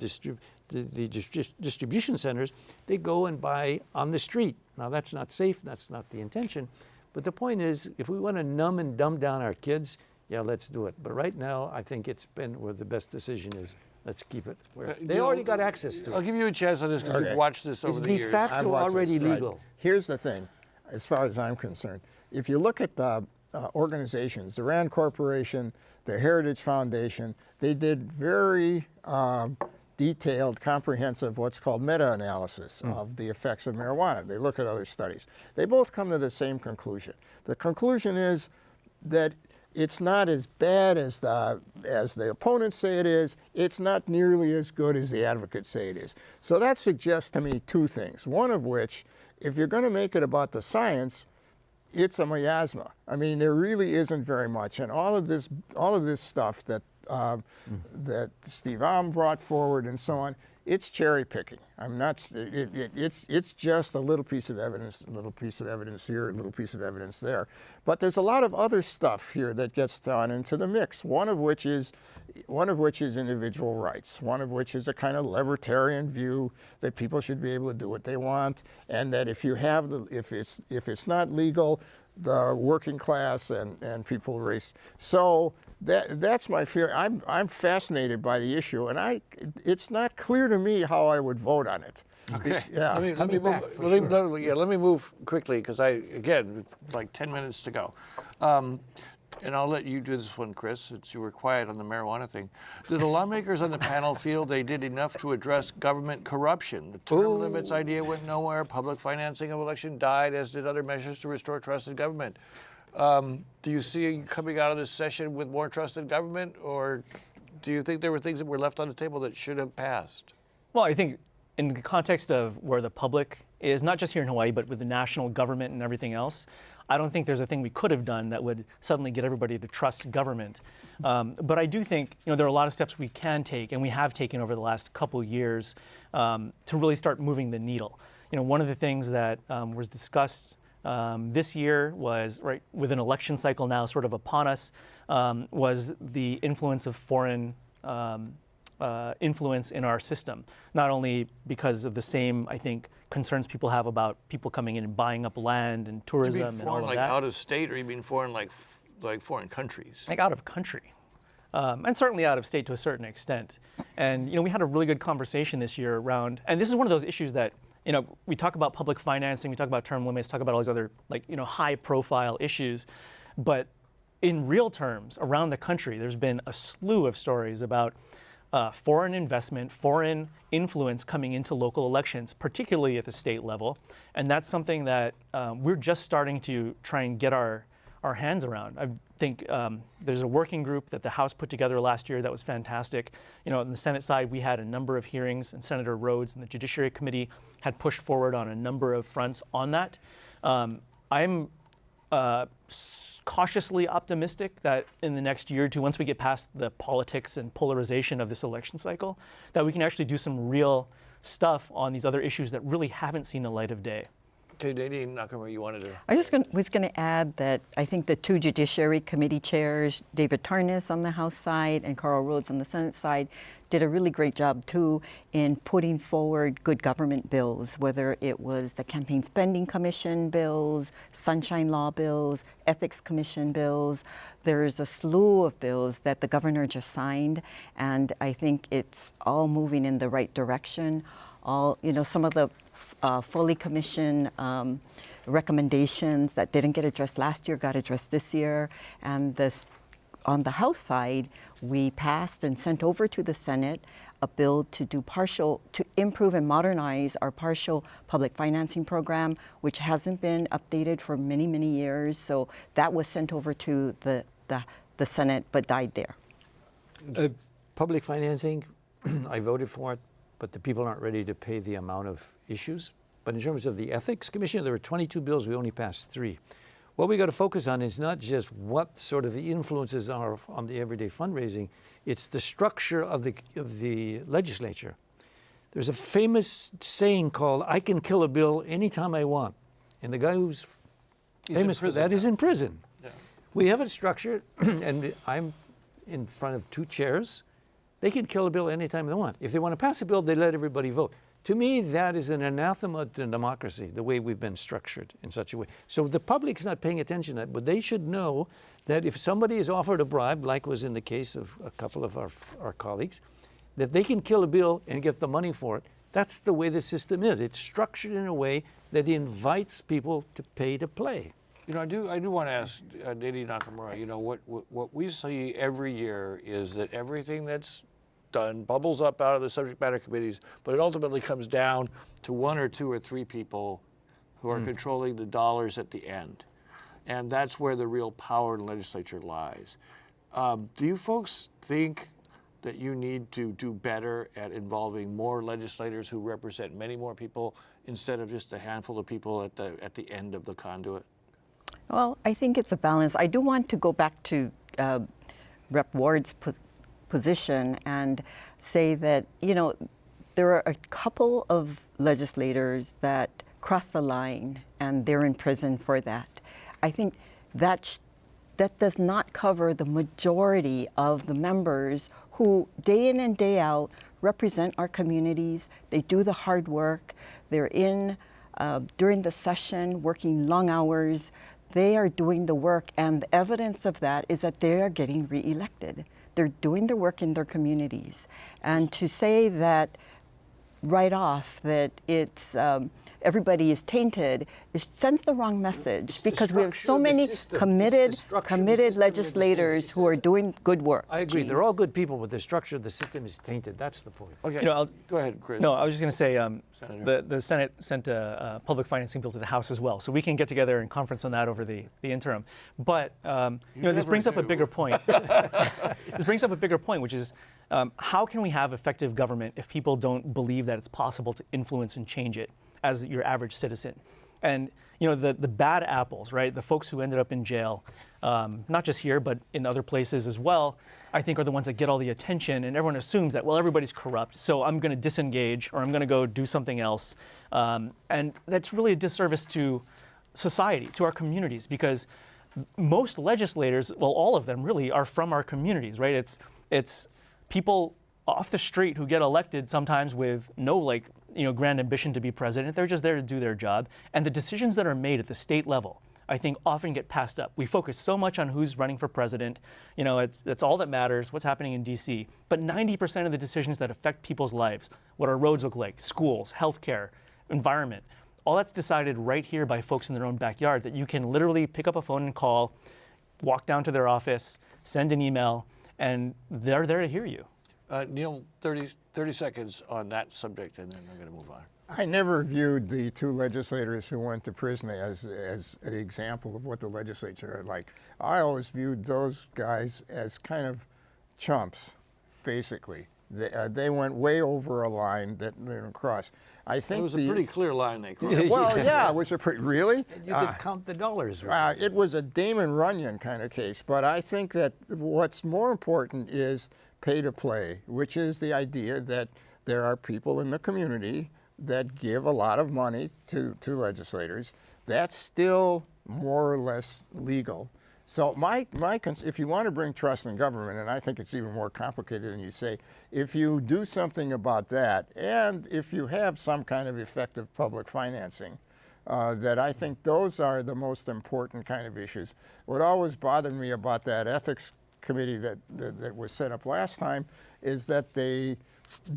distribution centers, they go and buy on the street. Now that's not safe, that's not the intention. But the point is, if we want to numb and dumb down our kids, yeah, let's do it. But right now, I think it's been where the best decision is. Let's keep it where they already got access to it. I'll give you a chance on this because we've watched this over the years. It's de facto already legal. Right. Here's the thing, as far as I'm concerned. If you look at the organizations, the RAND Corporation, the Heritage Foundation, they did very detailed, comprehensive, what's called meta-analysis of the effects of marijuana. They look at other studies. They both come to the same conclusion. The conclusion is that it's not as bad as the opponents say it is. It's not nearly as good as the advocates say it is. So that suggests to me two things. One of which, if you're going to make it about the science, it's a miasma. I mean, there really isn't very much, and all of this stuff that that Steve Alm brought forward and so on, it's cherry picking. I'm not. It's just a little piece of evidence, a little piece of evidence here, a little piece of evidence there. But there's a lot of other stuff here that gets thrown into the mix. One of which is individual rights. One of which is a kind of libertarian view that people should be able to do what they want, and that if it's not legal, the working class and people race. So that's my fear. I'm fascinated by the issue, and it's not clear to me how I would vote on it. Okay. Yeah. Let me move quickly because again, like 10 minutes to go. And I'll let you do this one, Chris, since you were quiet on the marijuana thing. Did the lawmakers on the panel feel they did enough to address government corruption? The term limits idea went nowhere. Public financing of election died, as did other measures to restore trust in government. Do you see you coming out of this session with more trust in government, or do you think there were things that were left on the table that should have passed? Well, I think in the context of where the public is, not just here in Hawaii, but with the national government and everything else, I don't think there's a thing we could have done that would suddenly get everybody to trust government. But I do think there are a lot of steps we can take, and we have taken over the last couple years to really start moving the needle. One of the things that was discussed this year was, right, with an election cycle now sort of upon us, was the influence of foreign influence in our system. Not only because of the same, I think, concerns people have about people coming in and buying up land and tourism and all of that. You mean foreign, like out of state, or you mean foreign, like foreign countries? Like out of country. And certainly out of state to a certain extent. And we had a really good conversation this year around, and this is one of those issues that, we talk about public financing, we talk about term limits, talk about all these other high profile issues, but in real terms around the country, there's been a slew of stories about foreign investment, foreign influence coming into local elections, particularly at the state level. And that's something that we're just starting to try and get our hands around. I think there's a working group that the House put together last year that was fantastic. On the Senate side, we had a number of hearings, and Senator Rhodes and the Judiciary Committee had pushed forward on a number of fronts on that. I'm cautiously optimistic that in the next year or two, once we get past the politics and polarization of this election cycle, that we can actually do some real stuff on these other issues that really haven't seen the light of day. Okay, Nadine, Nakamura, you wanted to... I was going to add that I think the two Judiciary Committee chairs, David Tarnas on the House side and Carl Rhodes on the Senate side, did a really great job too in putting forward good government bills, whether it was the Campaign Spending Commission bills, Sunshine Law bills, Ethics Commission bills. There's a slew of bills that the governor just signed, and I think it's all moving in the right direction. Some of the fully commissioned recommendations that didn't get addressed last year got addressed this year. And on the House side, we passed and sent over to the Senate a bill to improve and modernize our partial public financing program, which hasn't been updated for many, many years. So that was sent over to the Senate, but died there. Public financing, I voted for it, but the people aren't ready to pay the amount of issues. But in terms of the Ethics Commission, there were 22 bills, we only passed 3. What we got to focus on is not just what sort of the influences are on the everyday fundraising, it's the structure of the legislature. There's a famous saying called, I can kill a bill anytime I want. And the guy who's famous for that is in prison. Yeah. We have it structured, and I'm in front of 2 chairs. They can kill a bill anytime they want. If they want to pass a bill, they let everybody vote. To me, that is an anathema to democracy, the way we've been structured in such a way. So the public's not paying attention to that, but they should know that if somebody is offered a bribe, like was in the case of a couple of our colleagues, that they can kill a bill and get the money for it. That's the way the system is. It's structured in a way that invites people to pay to play. I do want to ask Nadine Nakamura, what we see every year is that everything that's done bubbles up out of the subject matter committees, but it ultimately comes down to 1 or 2 or 3 people who are controlling the dollars at the end. And that's where the real power in the legislature lies. Do you folks think that you need to do better at involving more legislators who represent many more people instead of just a handful of people at the end of the conduit? Well, I think it's a balance. I do want to go back to Rep. Ward's position and say that, there are a couple of legislators that cross the line and they're in prison for that. I think that does not cover the majority of the members who day in and day out represent our communities. They do the hard work. They're in during the session working long hours. They are doing the work, and the evidence of that is that they are getting reelected. They're doing the work in their communities. And to say that right off that it's everybody is tainted, it sends the wrong message, because we have so many committed legislators who are doing good work. I agree. They're all good people, but the structure of the system is tainted. That's the point. Okay. Go ahead, Chris. No, I was just going to say the Senate sent a public financing bill to the House as well, so we can get together and conference on that over the interim. But this brings up a bigger point. This brings up a bigger point, which is how can we have effective government if people don't believe that it's possible to influence and change it as your average citizen? And the bad apples, right? The folks who ended up in jail, not just here, but in other places as well, I think are the ones that get all the attention, and everyone assumes that, well, everybody's corrupt, so I'm going to disengage or I'm going to go do something else. And that's really a disservice to society, to our communities, because most legislators, well, all of them really are from our communities, right? It's people off the street who get elected sometimes with no grand ambition to be president. They're just there to do their job. And the decisions that are made at the state level, I think, often get passed up. We focus so much on who's running for president. That's all that matters, what's happening in DC. But 90% of the decisions that affect people's lives, what our roads look like, schools, healthcare, environment, all that's decided right here by folks in their own backyard that you can literally pick up a phone and call, walk down to their office, send an email, and they're there to hear you. Neal, 30 seconds on that subject, and then I'm going to move on. I never viewed the 2 legislators who went to prison as an example of what the legislature are like. I always viewed those guys as kind of chumps, basically. They went way over a line that they didn't cross. I think It was a pretty clear line they crossed. well, yeah, it was a pretty, really? You could count the dollars. It was a Damon Runyon kind of case, but I think that what's more important is pay to play, which is the idea that there are people in the community that give a lot of money to legislators. That's still more or less legal. So if you want to bring trust in government, and I think it's even more complicated than you say, if you do something about that, and if you have some kind of effective public financing, that I think those are the most important kind of issues. What always bothered me about that ethics committee that was set up last time is that they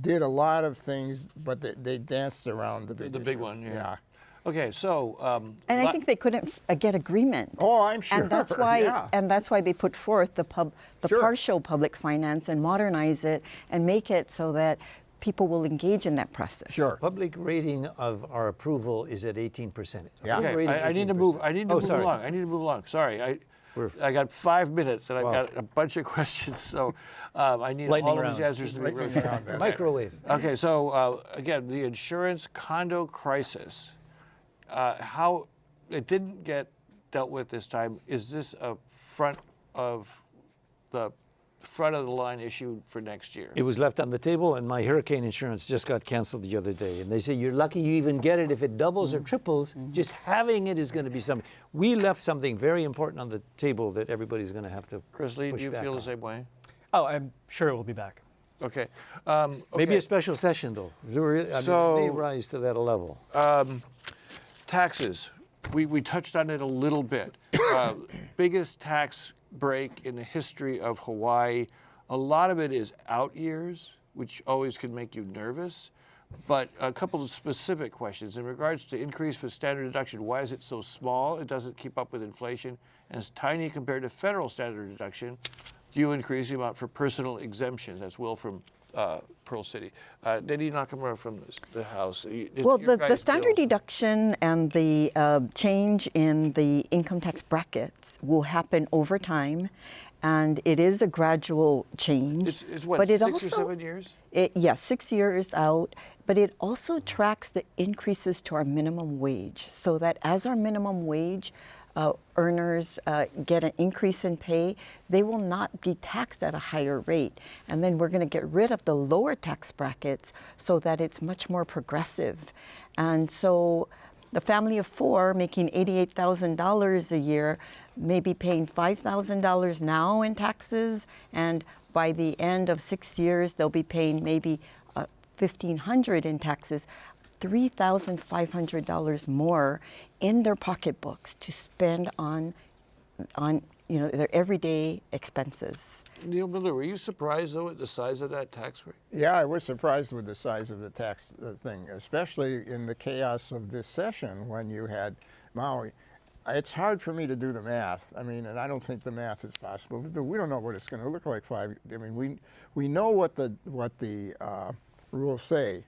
did a lot of things, but they danced around the big issue. One, yeah. Okay, so and I think they couldn't get agreement. Oh, I'm sure. And that's why, yeah. and that's why they put forth the Sure. partial public finance and modernize it and make it so that people will engage in that process. Sure. Public rating of our approval is at 18%. Yeah. Approval okay, rating, I need to move. I need to move sorry. along. I need to move along. Sorry, I got 5 minutes and I've got a bunch of questions, so I need Lightning all of round. these answers to be Lightning really round, that's Microwave. Okay, so again, the insurance condo crisis. How it didn't get dealt with this time? Is this a front of the line issue for next year? It was left on the table, and my hurricane insurance just got canceled the other day. And they say, you're lucky you even get it. If it doubles or triples, just having it is going to be something. We left something very important on the table that everybody's going to have to Chris Lee, push do you back feel on. the same way? Oh, I'm sure it will be back. Okay. Maybe a special session, though. It may rise to that level. Taxes. We touched on it a little bit. Biggest tax break in the history of Hawaii. A lot of it is out years, which always can make you nervous. But a couple of specific questions. In regards to increase for standard deduction, why is it so small? It doesn't keep up with inflation and it's tiny compared to federal standard deduction. Do you increase the amount for personal exemptions? That's Will from Pearl City. Nadine Nakamura from the House. Well, the standard deduction and the change in the income tax brackets will happen over time, and it is a gradual change. It's what, but it 6 also, or 7 years? Yes, 6 years out, but it also tracks the increases to our minimum wage, so that as our minimum wage earners get an increase in pay, they will not be taxed at a higher rate. And then we're going to get rid of the lower tax brackets so that it's much more progressive. And so the family of four making $88,000 a year may be paying $5,000 now in taxes, and by the end of 6 years, they'll be paying maybe $1,500 in taxes. $3,500 more in their pocketbooks to spend on their everyday expenses. Neal Milner, were you surprised though at the size of that tax rate? Yeah, I was surprised with the size of the tax thing, especially in the chaos of this session when you had Maui. It's hard for me to do the math. I mean, and I don't think the math is possible to do. We don't know what it's going to look like we know what the rules say.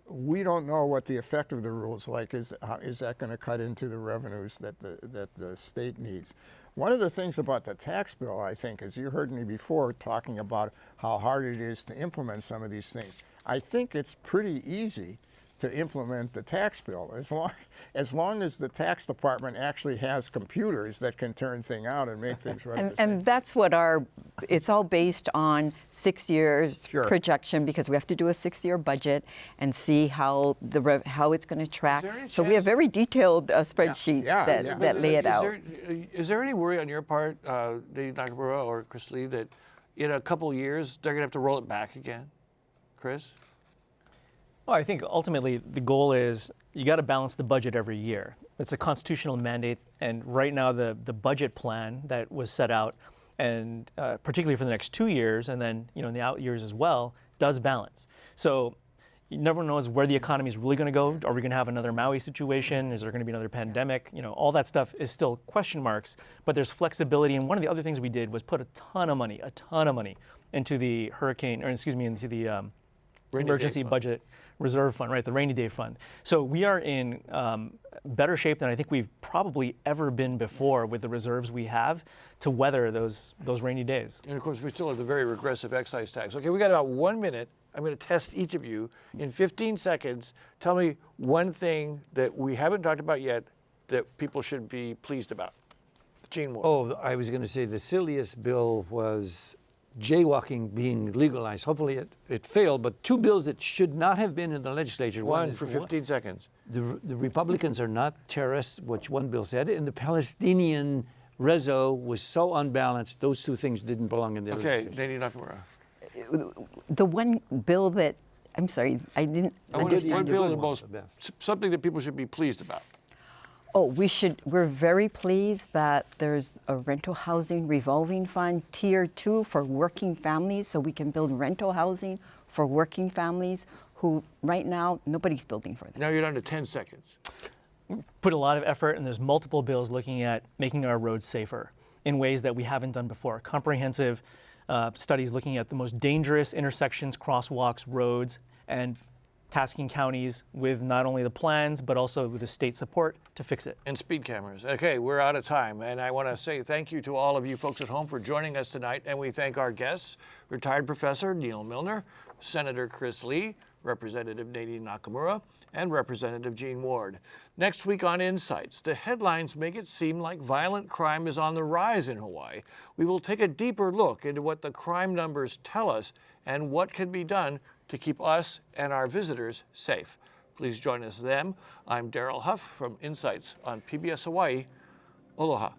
We don't know what the effect of the rules like. Is that going to cut into the revenues that the state needs? One of the things about the tax bill, I think, is you heard me before talking about how hard it is to implement some of these things. I think it's pretty easy to implement the tax bill as long as the tax department actually has computers that can turn things out and make things right. And that's what it's all based on 6 years Sure. projection, because we have to do a 6-year budget and see how it's going to track. Is there any So we have chance- very detailed spreadsheets that lay it out. Is there any worry on your part, Nadine Nakamura or Chris Lee, that in a couple of years they're going to have to roll it back again? Chris? Well, I think ultimately the goal is you got to balance the budget every year. It's a constitutional mandate, and right now the budget plan that was set out, and particularly for the next 2 years, and then in the out years as well, does balance. So you never knows where the economy is really going to go. Are we going to have another Maui situation? Is there going to be another pandemic? All that stuff is still question marks, but there's flexibility. And one of the other things we did was put a ton of money into the emergency budget reserve fund, right? The rainy day fund. So we are in better shape than I think we've probably ever been before with the reserves we have to weather those rainy days. And of course, we still have the very regressive excise tax. Okay, we got about 1 minute. I'm going to test each of you. In 15 seconds, tell me one thing that we haven't talked about yet that people should be pleased about. Gene Ward. Oh, I was going to say the silliest bill was jaywalking being legalized. Hopefully it failed, but two bills that should not have been in the legislature. One for 15 seconds. The Republicans are not terrorists, which one bill said, and the Palestinian rezo was so unbalanced, those two things didn't belong in the Okay, legislature. Nadine Nakamura. The one bill that, I'm sorry, I didn't understand. One your- bill the one, most, the best. something that people should be pleased about. Oh, we're very pleased that there's a rental housing revolving fund, tier 2 for working families, so we can build rental housing for working families who right now nobody's building for them. Now you're down to 10 seconds. Put a lot of effort, and there's multiple bills looking at making our roads safer in ways that we haven't done before. Comprehensive studies looking at the most dangerous intersections, crosswalks, roads, and tasking counties with not only the plans, but also with the state support to fix it. And speed cameras. Okay, we're out of time. And I want to say thank you to all of you folks at home for joining us tonight. And we thank our guests, retired Professor Neal Milner, Senator Chris Lee, Representative Nadine Nakamura, and Representative Gene Ward. Next week on Insights, the headlines make it seem like violent crime is on the rise in Hawaii. We will take a deeper look into what the crime numbers tell us and what can be done to keep us and our visitors safe. Please join us then. I'm Daryl Huff from Insights on PBS Hawaii. Aloha.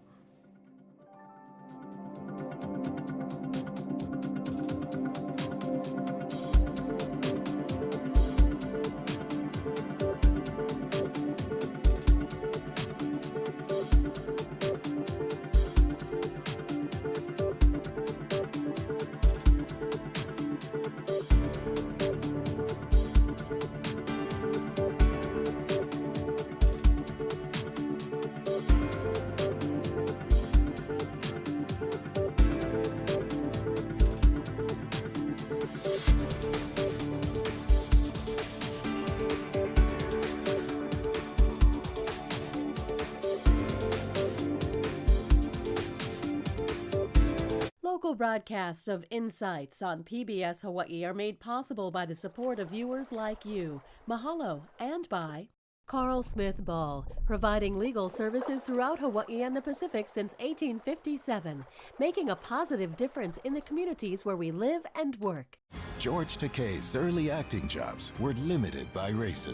Local broadcasts of Insights on PBS Hawaii are made possible by the support of viewers like you. Mahalo, and by Carl Smith Ball, providing legal services throughout Hawaii and the Pacific since 1857, making a positive difference in the communities where we live and work. George Takei's early acting jobs were limited by racism.